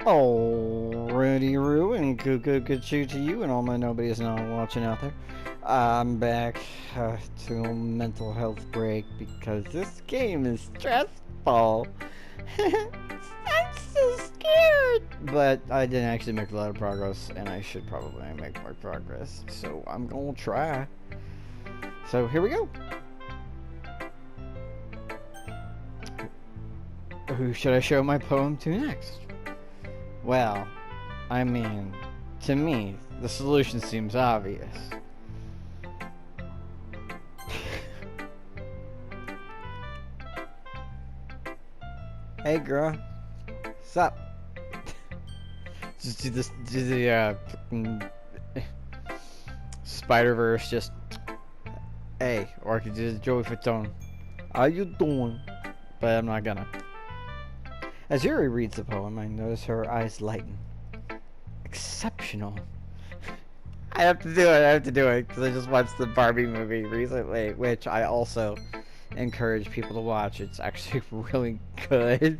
Alrighty, Roo, and good shoot to you and all my nobodies not watching out there. I'm back to a mental health break because this game is stressful. I'm so scared! But I didn't actually make a lot of progress, and I should probably make more progress, so I'm gonna try. So here we go. Who should I show my poem to next? Well, I mean, to me, the solution seems obvious. Hey girl, what's up? Just do this, do the Spider-Verse, just, hey, or I could do the Joey Fatone. How you doing? But I'm not gonna. As Yuri reads the poem, I notice her eyes lighten. Exceptional. I have to do it, because I just watched the Barbie movie recently, which I also encourage people to watch. It's actually really good.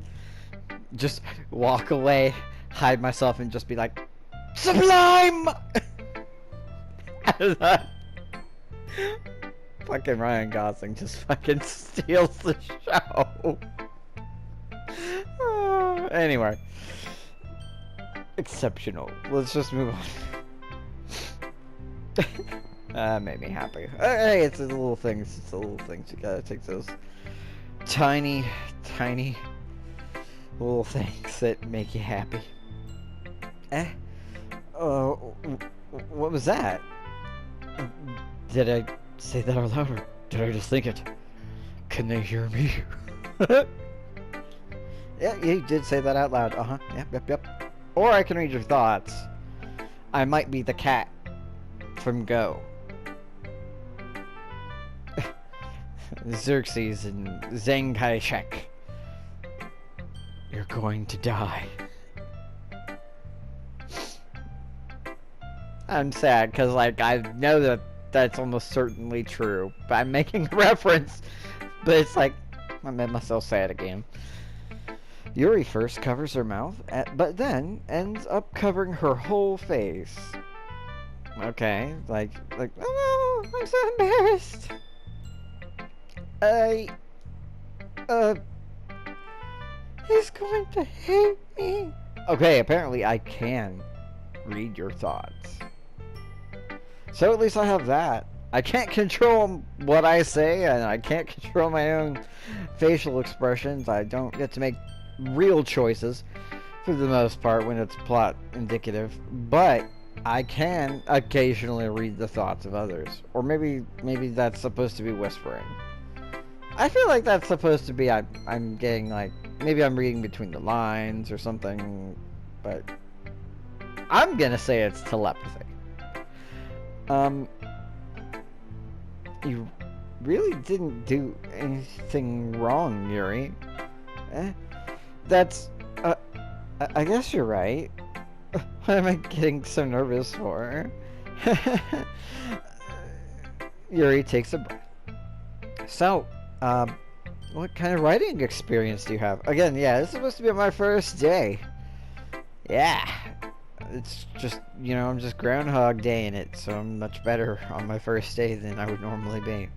Just walk away, hide myself, and just be like, Sublime! Fucking Ryan Gosling just fucking steals the show. Anyway, exceptional. Let's just move on. Made me happy. Hey, it's the little things. It's the little things. You gotta take those tiny little things that make you happy. What was that? Did I say that out loud, or did I just think it? Can they hear me? Yeah, you did say that out loud. Yep. Or I can read your thoughts. I might be the cat from Go. Xerxes and Zhang Kai-shek. You're going to die. I'm sad, because, like, I know that that's almost certainly true. But I'm making a reference. But it's like, I made myself say it again. Yuri first covers her mouth, but then ends up covering her whole face. Okay, like, oh no, I'm so embarrassed. He's going to hate me. Okay, apparently I can read your thoughts. So at least I have that. I can't control what I say, and I can't control my own facial expressions. I don't get to make real choices for the most part when it's plot indicative, but I can occasionally read the thoughts of others. Or maybe that's supposed to be whispering. I feel like that's supposed to be I'm getting, like, maybe I'm reading between the lines or something, but I'm gonna say it's telepathy. You really didn't do anything wrong, Yuri. That's, I guess you're right. What am I getting so nervous for? Yuri takes a breath. So, what kind of writing experience do you have? Again, yeah, this is supposed to be my first day. Yeah. It's just, you know, I'm just Groundhog Day in it, so I'm much better on my first day than I would normally be.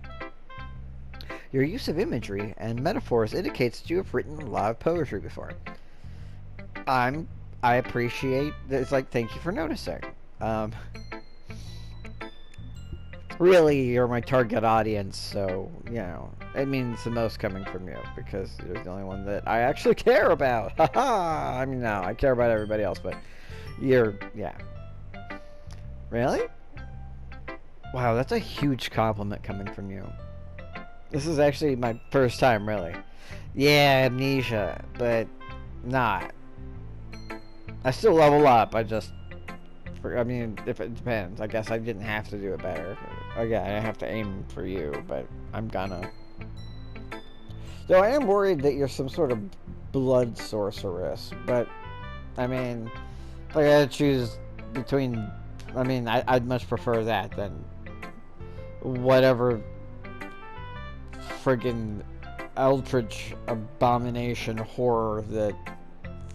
Your use of imagery and metaphors indicates that you have written a lot of poetry before. I appreciate that. It's like, thank you for noticing. Really, you're my target audience, so, you know, it means the most coming from you, because you're the only one that I actually care about. Haha! I mean, no, I care about everybody else, but yeah. Really? Wow, that's a huge compliment coming from you. This is actually my first time, really. Yeah, amnesia, but not. I still level up, I mean, if it depends. I guess I didn't have to do it better. Again, I have to aim for you, but I'm gonna. So I am worried that you're some sort of blood sorceress, but, I mean, if I gotta choose between, I mean, I'd much prefer that than whatever friggin' eldritch abomination horror that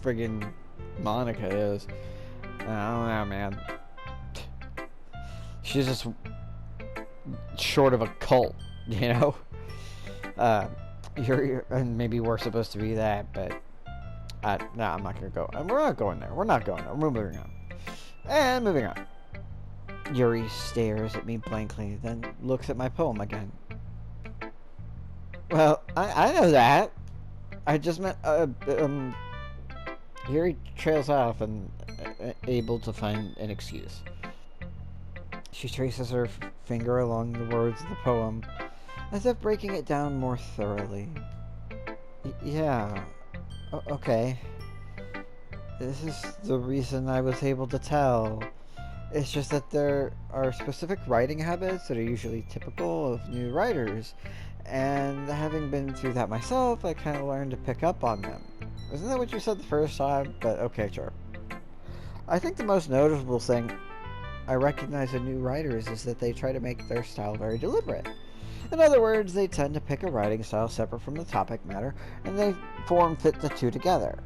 friggin' Monica is. I don't know, man. She's just short of a cult, you know? And maybe we're supposed to be that, but no, I'm not gonna go. We're not going there. We're not going there. We're moving on. And moving on. Yuri stares at me blankly, then looks at my poem again. Well, I know that. I just meant, Yuri trails off and able to find an excuse. She traces her finger along the words of the poem, as if breaking it down more thoroughly. Yeah. Okay. This is the reason I was able to tell. It's just that there are specific writing habits that are usually typical of new writers, and having been through that myself, I kind of learned to pick up on them. Isn't that what you said the first time? But okay, sure. I think the most noticeable thing I recognize in new writers is that they try to make their style very deliberate. In other words, they tend to pick a writing style separate from the topic matter, and they fit the two together.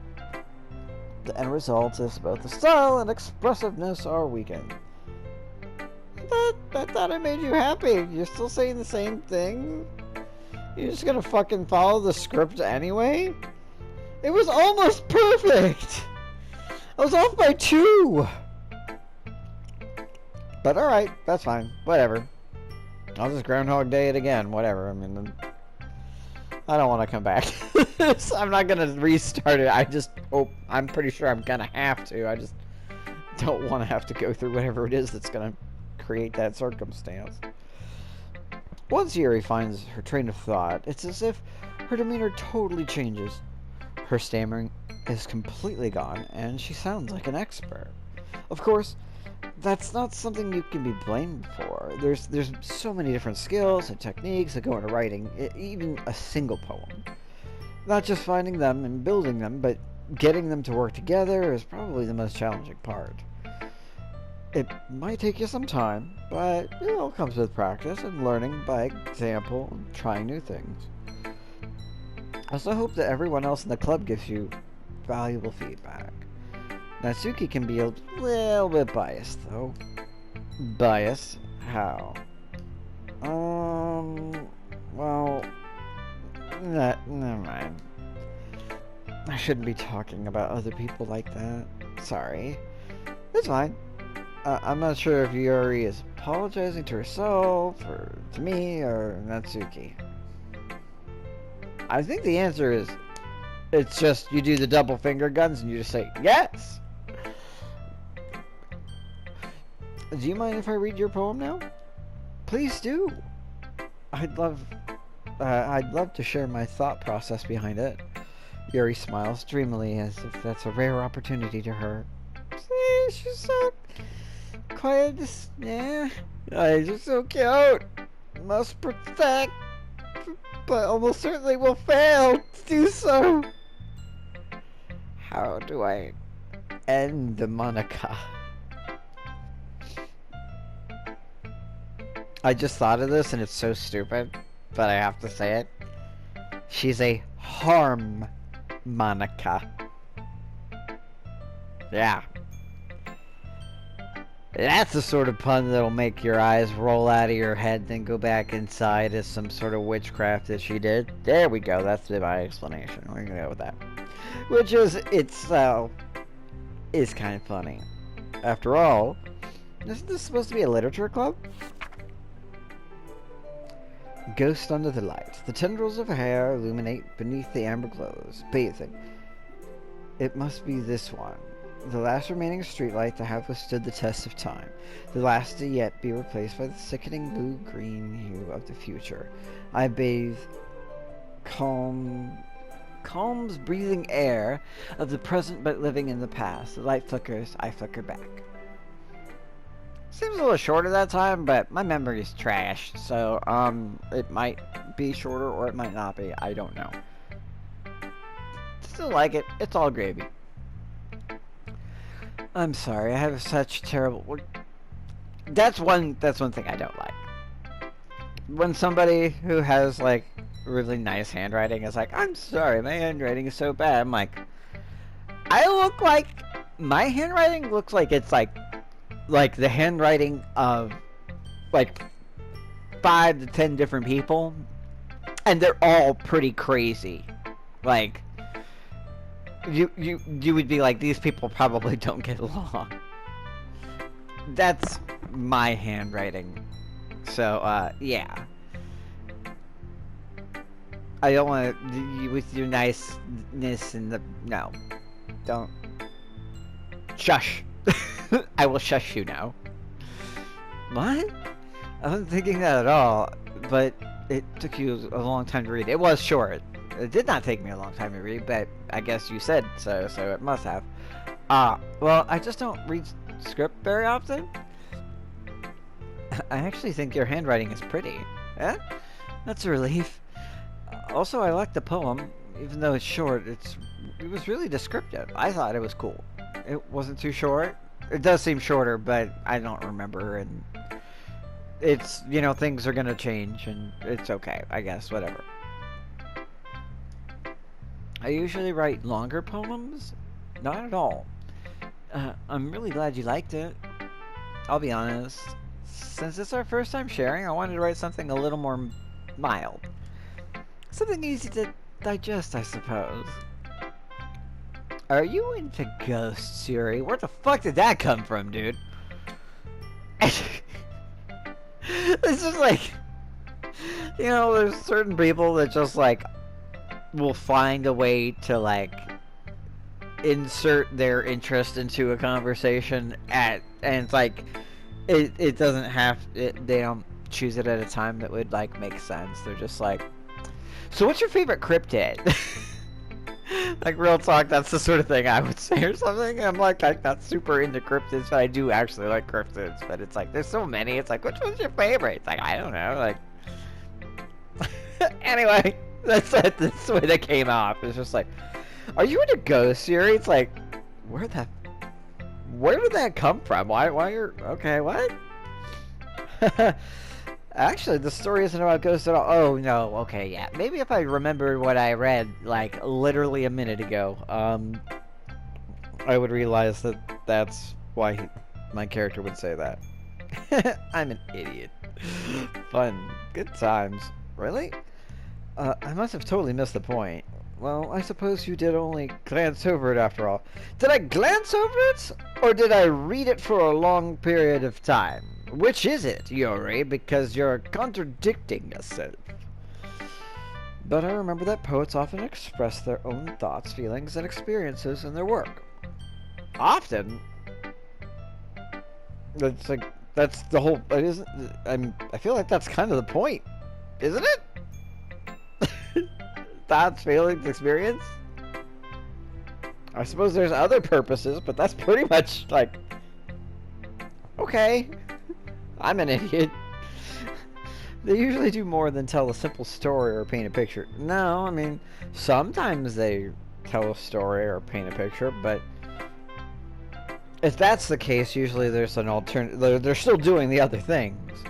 The end result is both the style and expressiveness are weakened. I thought I made you happy. You're still saying the same thing? You're just gonna fucking follow the script anyway? It was almost perfect! I was off by 2! But alright, that's fine. Whatever. I'll just Groundhog Day it again. Whatever. I mean, I don't want to come back. I'm not going to restart it. I just hope. I'm pretty sure I'm going to have to. I just don't want to have to go through whatever it is that's going to create that circumstance. Once Yuri finds her train of thought, it's as if her demeanor totally changes. Her stammering is completely gone, and she sounds like an expert. Of course, that's not something you can be blamed for. There's so many different skills and techniques that go into writing, even a single poem. Not just finding them and building them, but getting them to work together is probably the most challenging part. It might take you some time, but it all comes with practice and learning by example and trying new things. I also hope that everyone else in the club gives you valuable feedback. Natsuki can be a little bit biased, though. Biased? How? Well... never mind. I shouldn't be talking about other people like that. Sorry. It's fine. I'm not sure if Yuri is apologizing to herself, or to me, or Natsuki. I think the answer is... it's just you do the double finger guns and you just say, yes! Do you mind if I read your poem now? Please do. I'd love to share my thought process behind it. Yuri smiles dreamily as if that's a rare opportunity to her. See, she's so quiet. Yeah, she's so cute. Must protect, but almost certainly will fail to do so. How do I end the Monica? I just thought of this and it's so stupid, but I have to say it. She's a harmonica. Yeah. That's the sort of pun that'll make your eyes roll out of your head, then go back inside as some sort of witchcraft that she did. There we go, that's my explanation. We're gonna go with that. Which is, itself, is kind of funny. After all, isn't this supposed to be a literature club? Ghost under the light. The tendrils of her hair illuminate beneath the amber glows, bathing. It must be this one. The last remaining streetlight to have withstood the test of time. The last to yet be replaced by the sickening blue-green hue of the future. I bathe calm's breathing air of the present but living in the past. The light flickers, I flicker back. Seems a little shorter that time, but my memory is trash, so, it might be shorter or it might not be. I don't know. Still like it. It's all gravy. I'm sorry, I have such terrible... That's one thing I don't like. When somebody who has, like, really nice handwriting is like, I'm sorry, my handwriting is so bad. I'm like, I look like My handwriting looks like it's like the handwriting of like 5 to 10 different people, and they're all pretty crazy. Like you would be like, these people probably don't get along. That's my handwriting. So yeah. I don't want to, with your niceness and the, no. Don't. Shush. I will shush you now. What? I wasn't thinking that at all, but it took you a long time to read. It was short. It did not take me a long time to read, but I guess you said so, so it must have. Well, I just don't read script very often. I actually think your handwriting is pretty. Eh? That's a relief. Also, I like the poem, even though it's short. It was really descriptive. I thought it was cool. It wasn't too short. It does seem shorter, but I don't remember, and it's, you know, things are gonna change, and it's okay, I guess, whatever. I usually write longer poems. Not at all. I'm really glad you liked it. I'll be honest. Since it's our first time sharing, I wanted to write something a little more mild. Something easy to digest, I suppose. Are you into ghosts, Yuri? Where the fuck did that come from, dude? It's just like, you know, there's certain people that just like will find a way to like insert their interest into a conversation and it's like it doesn't have they don't choose it at a time that would like make sense. They're just like, so what's your favorite cryptid? Like, real talk, that's the sort of thing I would say or something. I'm like not super into cryptids, but I do actually like cryptids. But it's like, there's so many. It's like, which one's your favorite? It's like, I don't know. Like, anyway, that's the way that came off. It's just like, are you into ghosts, Yuri? It's like, where did that come from? Why you're, okay, what? Actually, the story isn't about ghosts at all. Oh, no, okay, yeah. Maybe if I remembered what I read, like, literally a minute ago, I would realize that that's why my character would say that. I'm an idiot. Fun. Good times. Really? I must have totally missed the point. Well, I suppose you did only glance over it after all. Did I glance over it? Or did I read it for a long period of time? Which is it, Yuri? Because you're contradicting yourself. But I remember that poets often express their own thoughts, feelings, and experiences in their work. Often? That's like, that's the whole, it isn't, I feel like that's kind of the point. Isn't it? Thoughts, feelings, experience? I suppose there's other purposes, but that's pretty much like, okay. I'm an idiot. They usually do more than tell a simple story or paint a picture. No, I mean, sometimes they tell a story or paint a picture, but if that's the case, usually there's an alternative. They're still doing the other things.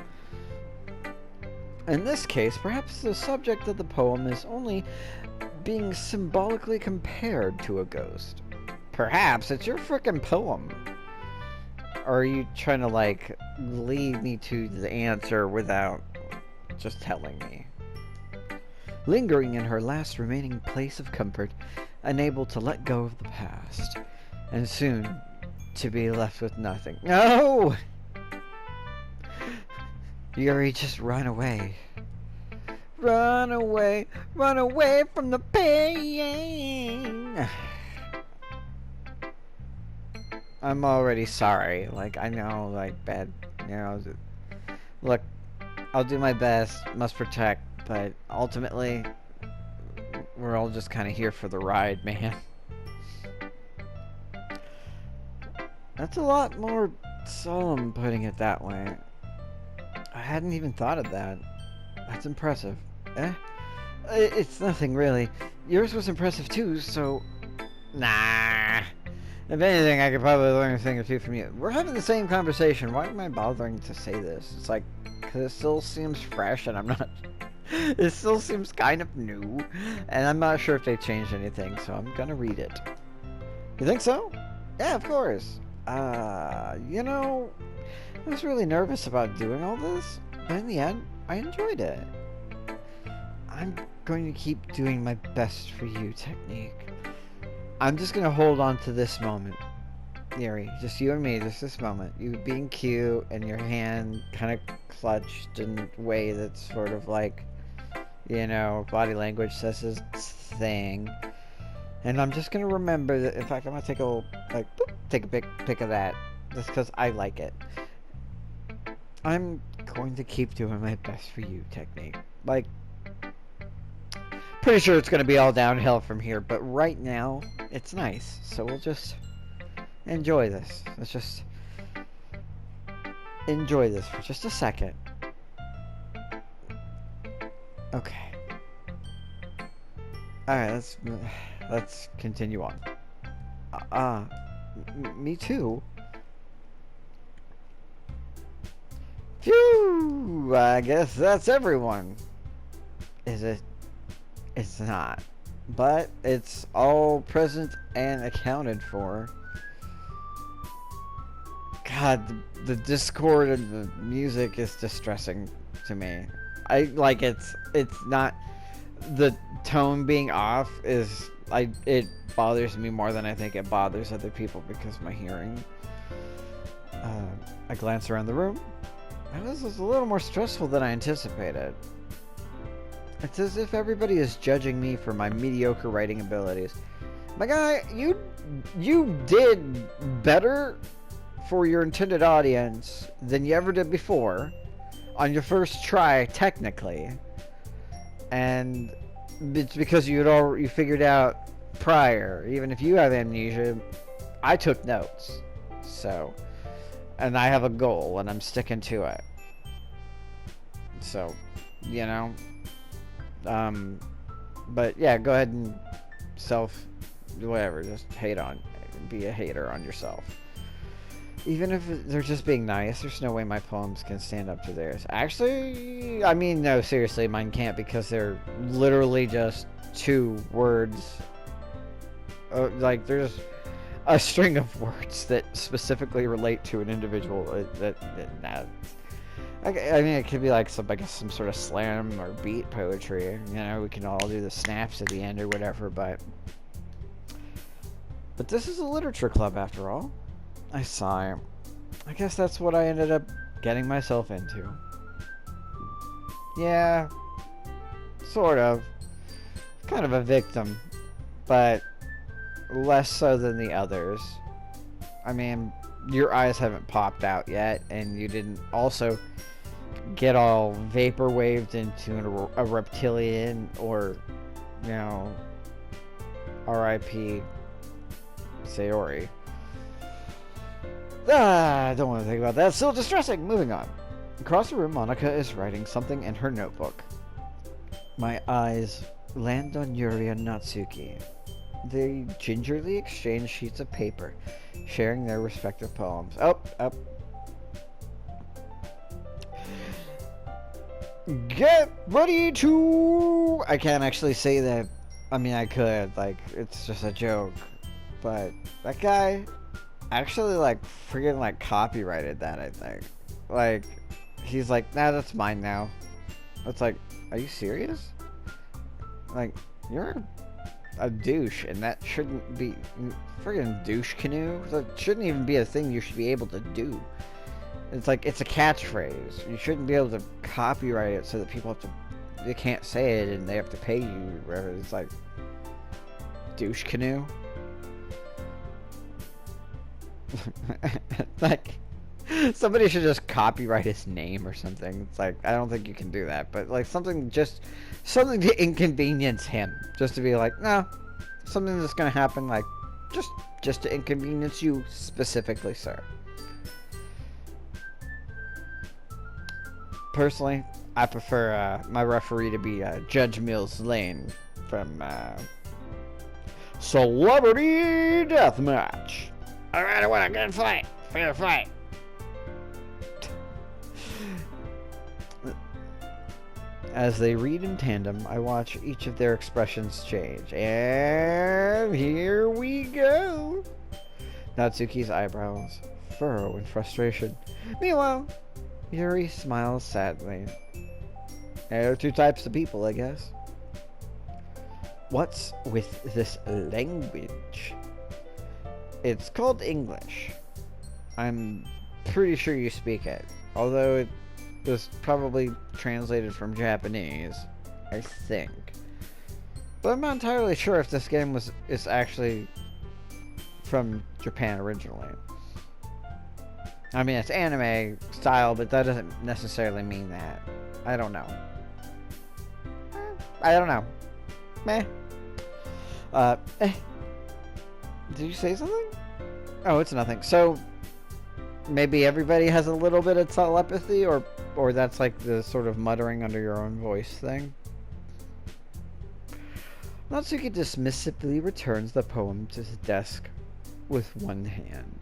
In this case, perhaps the subject of the poem is only being symbolically compared to a ghost. Perhaps it's your frickin' poem. Or are you trying to, like, lead me to the answer without just telling me? Lingering in her last remaining place of comfort, unable to let go of the past, and soon to be left with nothing. No! Yuri, just run away. Run away from the pain. I'm already sorry. Like, I know, like, bad, you know, look, I'll do my best, must protect, but ultimately, we're all just kind of here for the ride, man. That's a lot more solemn putting it that way. I hadn't even thought of that. That's impressive. Eh? It's nothing, really. Yours was impressive, too, so... Nah. If anything, I could probably learn a thing or two from you. We're having the same conversation. Why am I bothering to say this? It's like, because it still seems fresh, and I'm not... It still seems kind of new, and I'm not sure if they changed anything, so I'm gonna read it. You think so? Yeah, of course. You know, I was really nervous about doing all this, but in the end, I enjoyed it. I'm going to keep doing my best for you technique. I'm just gonna hold on to this moment, Yuri. Just you and me, just this moment. You being cute and your hand kind of clutched in a way that's sort of like, you know, body language says his thing. And I'm just gonna remember that. In fact, I'm gonna take a little, like, boop, take a pic of that, just because I like it. I'm going to keep doing my best for you technique. Like, pretty sure it's gonna be all downhill from here, but right now it's nice. So we'll just enjoy this. Let's just enjoy this for just a second. Okay. All right, let's continue on. Me too. Phew! I guess that's everyone. Is it? It's not. But it's all present and accounted for. God, the Discord and the music is distressing to me. It's not, the tone being off is, it bothers me more than I think it bothers other people because of my hearing. I glance around the room, and this is a little more stressful than I anticipated. It's as if everybody is judging me for my mediocre writing abilities. My guy, you did better for your intended audience than you ever did before on your first try, technically. And it's because you figured out prior. Even if you have amnesia, I took notes. So, and I have a goal and I'm sticking to it. So, you know, but yeah, go ahead and whatever, just be a hater on yourself. Even if they're just being nice, there's no way my poems can stand up to theirs. Actually, I mean, no, seriously, mine can't, because they're literally just 2 words. Like, there's a string of words that specifically relate to an individual. I mean, it could be like some sort of slam or beat poetry. You know, we can all do the snaps at the end or whatever, but this is a literature club after all. I sigh. I guess that's what I ended up getting myself into. Yeah, sort of. Kind of a victim, but less so than the others. I mean, your eyes haven't popped out yet, and you didn't also get all vapor-waved into a reptilian, or, you know, R.I.P. Sayori. I don't want to think about that. It's still distressing. Moving on. Across the room, Monica is writing something in her notebook. My eyes land on Yuri and Natsuki. They gingerly exchange sheets of paper, sharing their respective poems. Get ready to... I can't actually say that. I mean, I could. Like, it's just a joke. But that guy actually, like, freaking, like, copyrighted that, I think. Like, he's like, nah, that's mine now. It's like, are you serious? Like, you're a douche, and that shouldn't be... Friggin' douche canoe? That shouldn't even be a thing you should be able to do. It's like, it's a catchphrase. You shouldn't be able to copyright it so that people have to... They can't say it, and they have to pay you, or whatever. It's like... Douche canoe? Like, somebody should just copyright his name or something. It's like, I don't think you can do that, but like something to inconvenience him, just to be like, no, something that's gonna happen, like just to inconvenience you specifically, sir. Personally, I prefer my referee to be Judge Mills Lane from Celebrity Deathmatch. Alright, I want a good fight. Fair fight. As they read in tandem, I watch each of their expressions change. And here we go. Natsuki's eyebrows furrow in frustration. Meanwhile, Yuri smiles sadly. There are two types of people, I guess. What's with this language? It's called English. I'm pretty sure you speak it, although it was probably translated from Japanese, I think. But I'm not entirely sure if this game is actually from Japan originally. I mean, it's anime style, but that doesn't necessarily mean that. I don't know. I don't know. Meh. Did you say something? Oh, it's nothing. So, maybe everybody has a little bit of telepathy, or that's like the sort of muttering under your own voice thing. Natsuki dismissively returns the poem to his desk with one hand.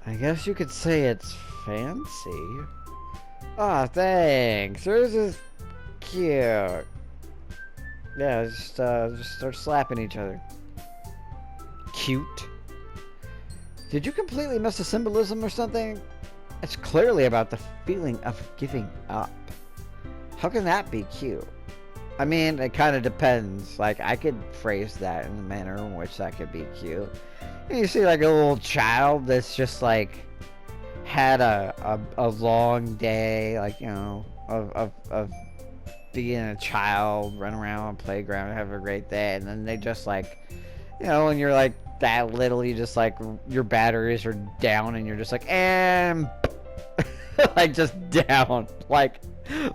I guess you could say it's fancy. Ah, thanks. Yours is cute. Yeah, just start slapping each other. Cute. Did you completely miss the symbolism or something? It's clearly about the feeling of giving up. How can that be cute? I mean, it kind of depends. Like, I could phrase that in a manner in which that could be cute. And you see, like, a little child that's just, like, had a long day, like, you know, of being a child, run around on the playground, have a great day, and then they just, like, you know, when you're, like, that little, you just, like, your batteries are down, and you're just, like, and, like, just down, like,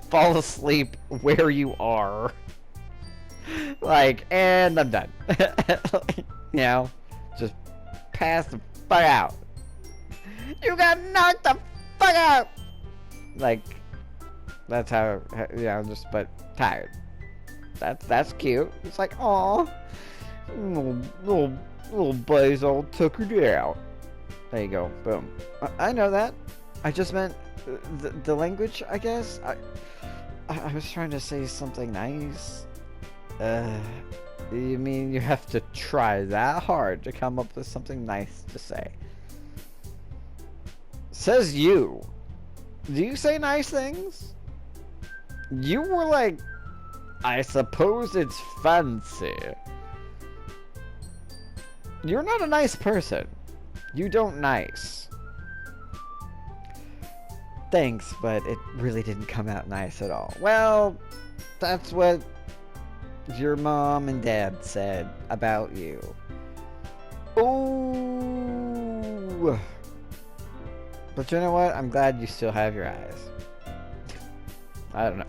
fall asleep where you are. Like, and I'm done. You know, just pass the fuck out. You got knocked the fuck out. Like, that's how, you know, just, but tired. That's cute. It's like, aw, little buddy's all tuckered out. There you go. Boom. I know that. I just meant the language, I guess. I was trying to say something nice. You mean you have to try that hard to come up with something nice to say? Says you. Do you say nice things? You were like, I suppose it's fancy. You're not a nice person. You don't nice. Thanks, but it really didn't come out nice at all. Well, that's what your mom and dad said about you. Ooh. But you know what? I'm glad you still have your eyes. I don't know.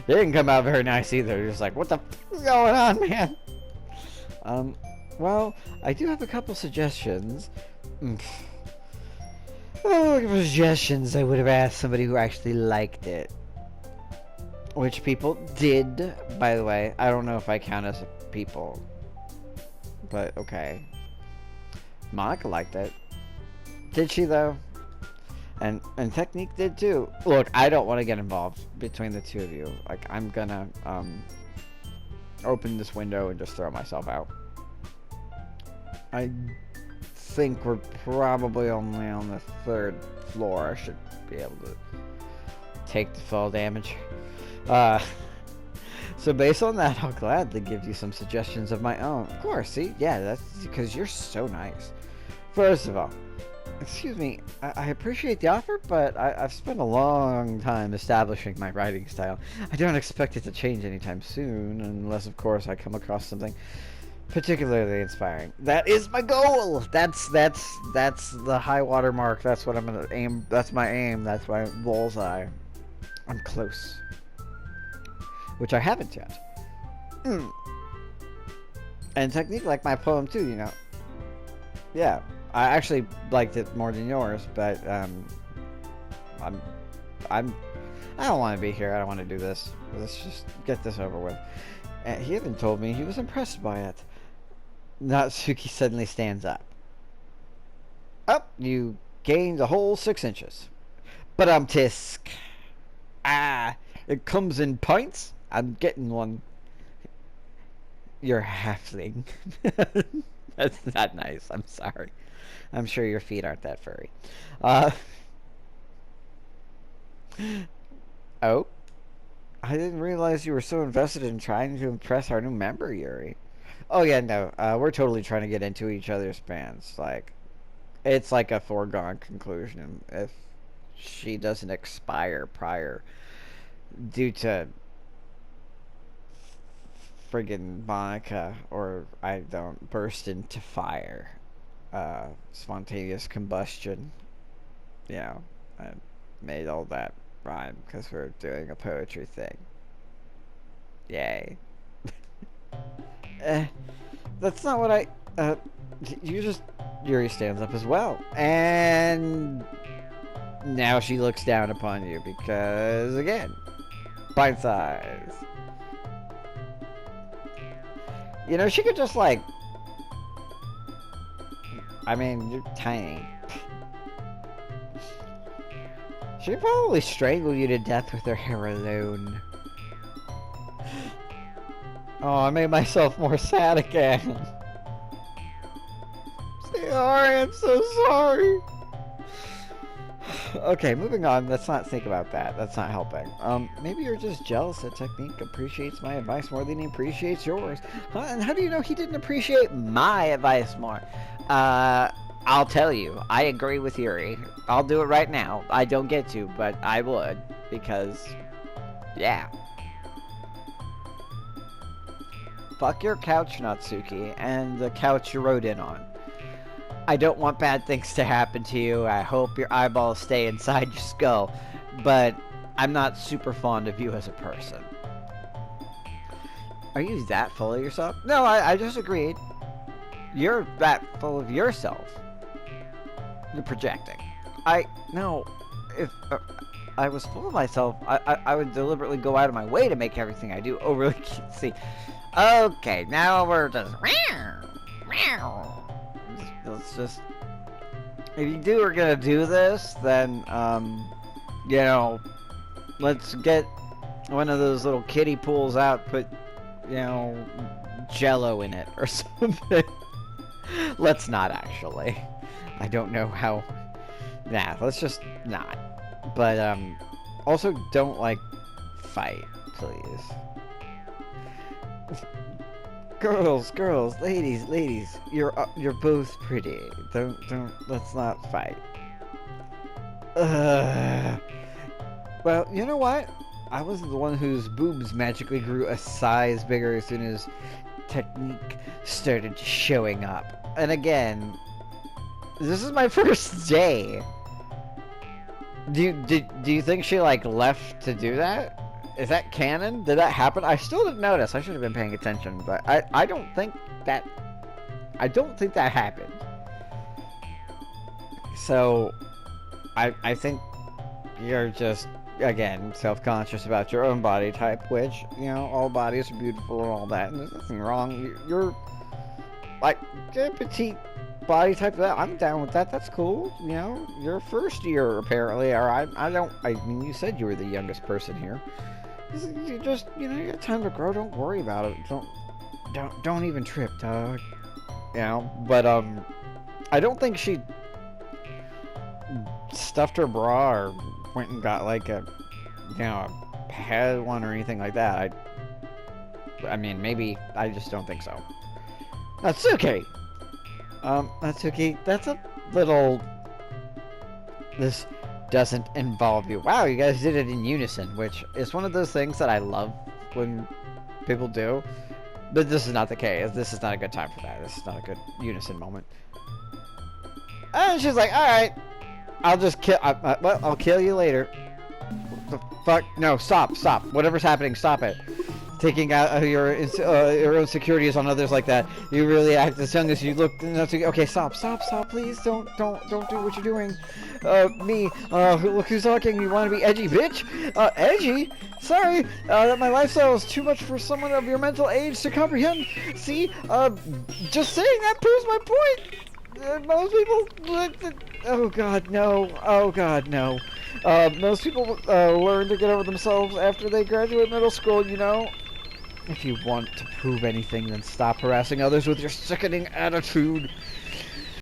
They didn't come out very nice either. You're just like, what the f is going on, man? Well, I do have a couple suggestions. Oh, suggestions I would have asked somebody who actually liked it. Which people did, by the way. I don't know if I count as people. But, okay. Monica liked it. Did she, though? And Technique did, too. Look, I don't want to get involved between the two of you. Like, I'm gonna, open this window and just throw myself out. I think we're probably only on the 3rd floor. I should be able to take the fall damage. So based on that, I'll gladly give you some suggestions of my own. Of course, see? Yeah, that's because you're so nice. First of all, excuse me, I appreciate the offer, but I've spent a long time establishing my writing style. I don't expect it to change anytime soon, unless, of course, I come across something particularly inspiring. That is my goal! That's the high water mark. That's what I'm gonna aim. That's my aim. That's my bullseye. I'm close. Which I haven't yet. And Technique liked my poem too, you know. Yeah. I actually liked it more than yours, but I don't want to be here. I don't want to do this. Let's just get this over with. And he even told me he was impressed by it. Natsuki suddenly stands up. Oh, you gained a whole 6 inches. But tisk. Ah, it comes in pints. I'm getting one. You're halfling. That's not nice. I'm sorry. I'm sure your feet aren't that furry. Uh, oh, I didn't realize you were so invested in trying to impress our new member, Yuri. Oh yeah, no, we're totally trying to get into each other's bands. Like, it's like a foregone conclusion if she doesn't expire prior due to friggin' Monica, or I don't burst into fire. Spontaneous combustion. You know, I made all that rhyme because we're doing a poetry thing. Yay. That's not what I. You just. Yuri stands up as well. And. Now she looks down upon you because, again, bite size. You know, she could just, like. I mean, you're tiny. She could probably strangle you to death with her hair alone. Oh, I made myself more sad again. Sorry, I'm so sorry. Okay, moving on. Let's not think about that. That's not helping. Maybe you're just jealous that Technique appreciates my advice more than he appreciates yours. Huh? And how do you know he didn't appreciate my advice more? I'll tell you. I agree with Yuri. I'll do it right now. I don't get to, but I would. Because, yeah. Fuck your couch, Natsuki, and the couch you rode in on. I don't want bad things to happen to you. I hope your eyeballs stay inside your skull. But I'm not super fond of you as a person. Are you that full of yourself? No, I just agreed. You're that full of yourself. You're projecting. No. If I was full of myself, I would deliberately go out of my way to make everything I do overly cutesy. Okay, now we're just... Let's just... If you are gonna do this, then, you know, let's get one of those little kiddie pools out, put, you know, Jello in it or something. Let's not, actually. I don't know how... Nah, let's just not. But, also don't, like, fight, please. Girls, ladies, you're both pretty. Let's not fight. Well, you know what? I wasn't the one whose boobs magically grew a size bigger as soon as Technique started showing up. And again, this is my first day. Do you think she, like, left to do that? Is that canon? Did that happen? I still didn't notice. I should have been paying attention, but I don't think that happened. So I think you're just, again, self-conscious about your own body type, which, you know, all bodies are beautiful and all that, and there's nothing wrong. You're like a petite body type. That I'm down with that. That's cool. You know, you're first year apparently, or I mean, you said you were the youngest person here. You just, you know, you got time to grow. Don't worry about it. Don't even trip, dog. You know, but I don't think she stuffed her bra or went and got like a, you know, a pad one or anything like that. I mean, maybe. I just don't think so. Natsuki. Natsuki, that's a little. This doesn't involve you. Wow, you guys did it in unison, which is one of those things that I love when people do. But this is not the case. This is not a good time for that. This is not a good unison moment. And she's like, alright, I'll just kill... well, I'll kill you later. What the fuck? No, stop. Whatever's happening, stop it. Taking out your own securities on others like that. You really act as young as you look. Okay, stop, please. Don't do what you're doing. Look who's talking. You want to be edgy, bitch? Edgy? Sorry, that my lifestyle is too much for someone of your mental age to comprehend. See, just saying that proves my point. Most people, oh god, no. Most people learn to get over themselves after they graduate middle school, you know. If you want to prove anything, then stop harassing others with your sickening attitude.